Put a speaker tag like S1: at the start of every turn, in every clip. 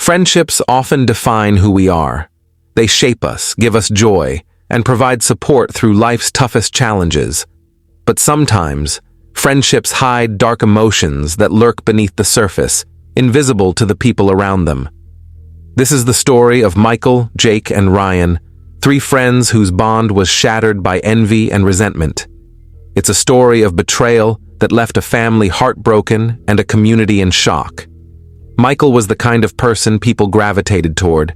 S1: Friendships often define who we are. They shape us, give us joy, and provide support through life's toughest challenges. But sometimes, friendships hide dark emotions that lurk beneath the surface, invisible to the people around them. This is the story of Michael, Jake, and Ryan, three friends whose bond was shattered by envy and resentment. It's a story of betrayal that left a family heartbroken and a community in shock. Michael was the kind of person people gravitated toward.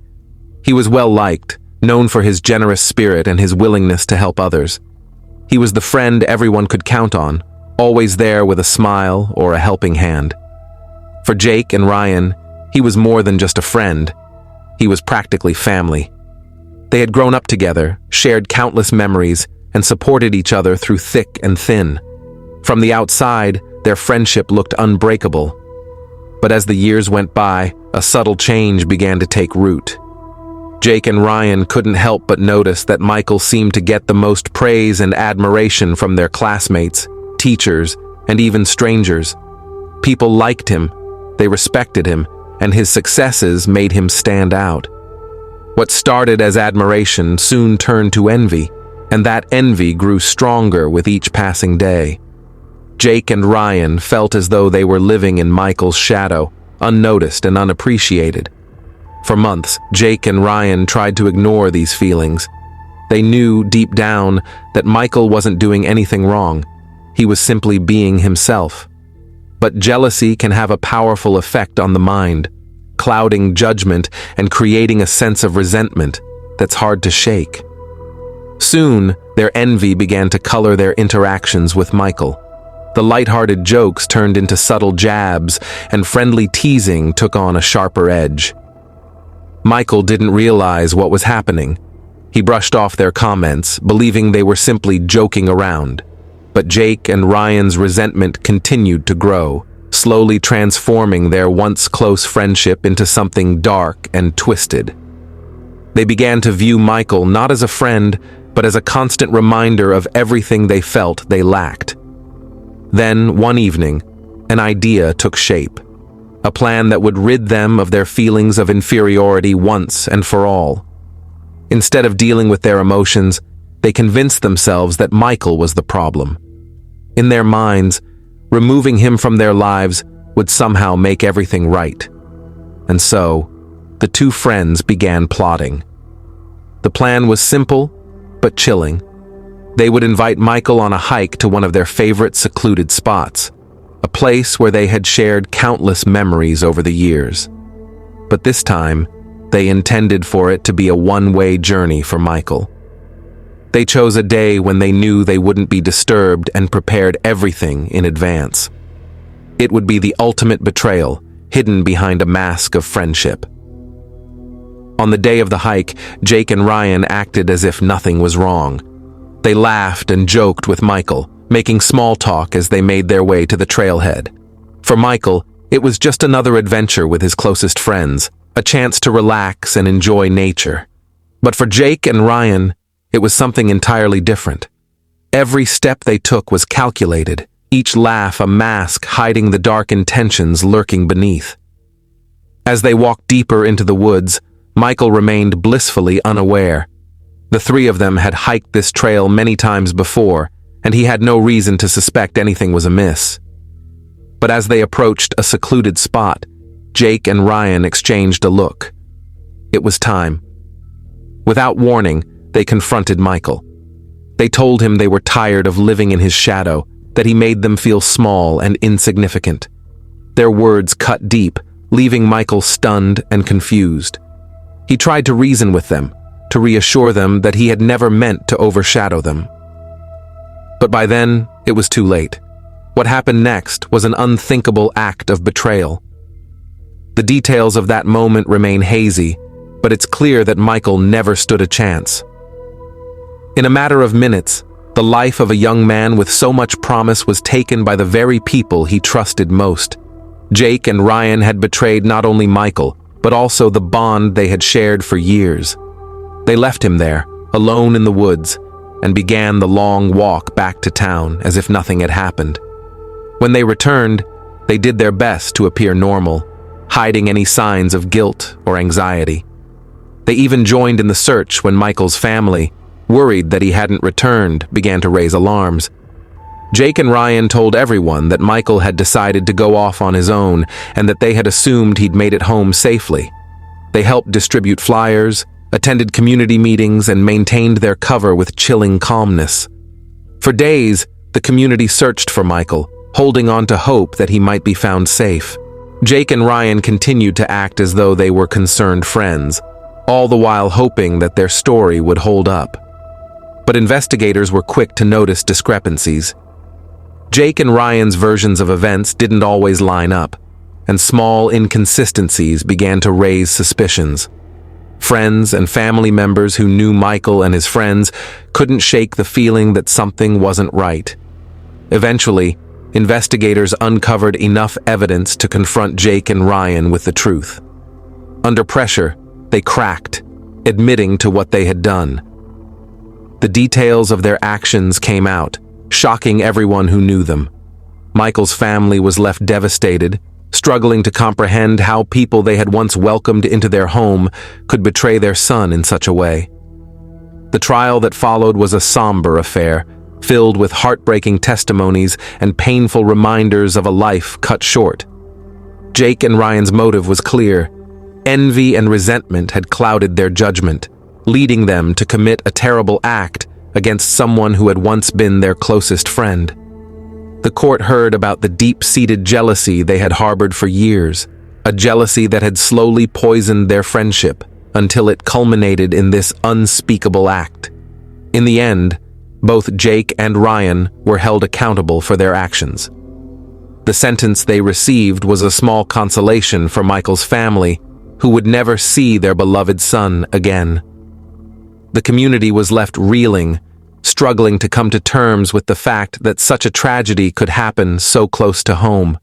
S1: He was well-liked, known for his generous spirit and his willingness to help others. He was the friend everyone could count on, always there with a smile or a helping hand. For Jake and Ryan, he was more than just a friend. He was practically family. They had grown up together, shared countless memories, and supported each other through thick and thin. From the outside, their friendship looked unbreakable. But as the years went by, a subtle change began to take root. Jake and Ryan couldn't help but notice that Michael seemed to get the most praise and admiration from their classmates, teachers, and even strangers. People liked him, they respected him, and his successes made him stand out. What started as admiration soon turned to envy, and that envy grew stronger with each passing day. Jake and Ryan felt as though they were living in Michael's shadow, unnoticed and unappreciated. For months, Jake and Ryan tried to ignore these feelings. They knew deep down that Michael wasn't doing anything wrong. He was simply being himself. But jealousy can have a powerful effect on the mind, clouding judgment and creating a sense of resentment that's hard to shake. Soon, their envy began to color their interactions with Michael. The lighthearted jokes turned into subtle jabs, and friendly teasing took on a sharper edge. Michael didn't realize what was happening. He brushed off their comments, believing they were simply joking around. But Jake and Ryan's resentment continued to grow, slowly transforming their once close friendship into something dark and twisted. They began to view Michael not as a friend, but as a constant reminder of everything they felt they lacked. Then, one evening, an idea took shape. A plan that would rid them of their feelings of inferiority once and for all. Instead of dealing with their emotions, they convinced themselves that Michael was the problem. In their minds, removing him from their lives would somehow make everything right. And so, the two friends began plotting. The plan was simple, but chilling. They would invite Michael on a hike to one of their favorite secluded spots, a place where they had shared countless memories over the years. But this time, they intended for it to be a one-way journey for Michael. They chose a day when they knew they wouldn't be disturbed and prepared everything in advance. It would be the ultimate betrayal, hidden behind a mask of friendship. On the day of the hike, Jake and Ryan acted as if nothing was wrong. They laughed and joked with Michael, making small talk as they made their way to the trailhead. For Michael, it was just another adventure with his closest friends, a chance to relax and enjoy nature. But for Jake and Ryan, it was something entirely different. Every step they took was calculated, each laugh a mask hiding the dark intentions lurking beneath. As they walked deeper into the woods, Michael remained blissfully unaware. The three of them had hiked this trail many times before, and he had no reason to suspect anything was amiss. But as they approached a secluded spot, Jake and Ryan exchanged a look. It was time. Without warning, they confronted Michael. They told him they were tired of living in his shadow, that he made them feel small and insignificant. Their words cut deep, leaving Michael stunned and confused. He tried to reason with them, to reassure them that he had never meant to overshadow them. But by then, it was too late. What happened next was an unthinkable act of betrayal. The details of that moment remain hazy, but it's clear that Michael never stood a chance. In a matter of minutes, the life of a young man with so much promise was taken by the very people he trusted most. Jake and Ryan had betrayed not only Michael, but also the bond they had shared for years. They left him there, alone in the woods, and began the long walk back to town as if nothing had happened. When they returned, they did their best to appear normal, hiding any signs of guilt or anxiety. They even joined in the search when Michael's family, worried that he hadn't returned, began to raise alarms. Jake and Ryan told everyone that Michael had decided to go off on his own and that they had assumed he'd made it home safely. They helped distribute flyers, attended community meetings, and maintained their cover with chilling calmness. For days, the community searched for Michael, holding on to hope that he might be found safe. Jake and Ryan continued to act as though they were concerned friends, all the while hoping that their story would hold up. But investigators were quick to notice discrepancies. Jake and Ryan's versions of events didn't always line up, and small inconsistencies began to raise suspicions. Friends and family members who knew Michael and his friends couldn't shake the feeling that something wasn't right. Eventually, investigators uncovered enough evidence to confront Jake and Ryan with the truth. Under pressure, they cracked, admitting to what they had done. The details of their actions came out, shocking everyone who knew them. Michael's family was left devastated, struggling to comprehend how people they had once welcomed into their home could betray their son in such a way. The trial that followed was a somber affair, filled with heartbreaking testimonies and painful reminders of a life cut short. Jake and Ryan's motive was clear. Envy and resentment had clouded their judgment, leading them to commit a terrible act against someone who had once been their closest friend. The court heard about the deep-seated jealousy they had harbored for years, a jealousy that had slowly poisoned their friendship until it culminated in this unspeakable act. In the end, both Jake and Ryan were held accountable for their actions. The sentence they received was a small consolation for Michael's family, who would never see their beloved son again. The community was left reeling, struggling to come to terms with the fact that such a tragedy could happen so close to home.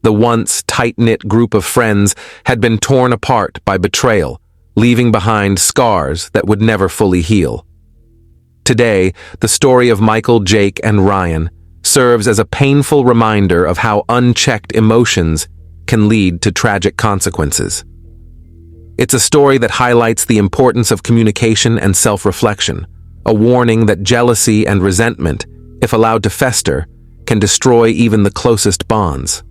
S1: The once tight-knit group of friends had been torn apart by betrayal, leaving behind scars that would never fully heal. Today, the story of Michael, Jake, and Ryan serves as a painful reminder of how unchecked emotions can lead to tragic consequences. It's a story that highlights the importance of communication and self-reflection, a warning that jealousy and resentment, if allowed to fester, can destroy even the closest bonds.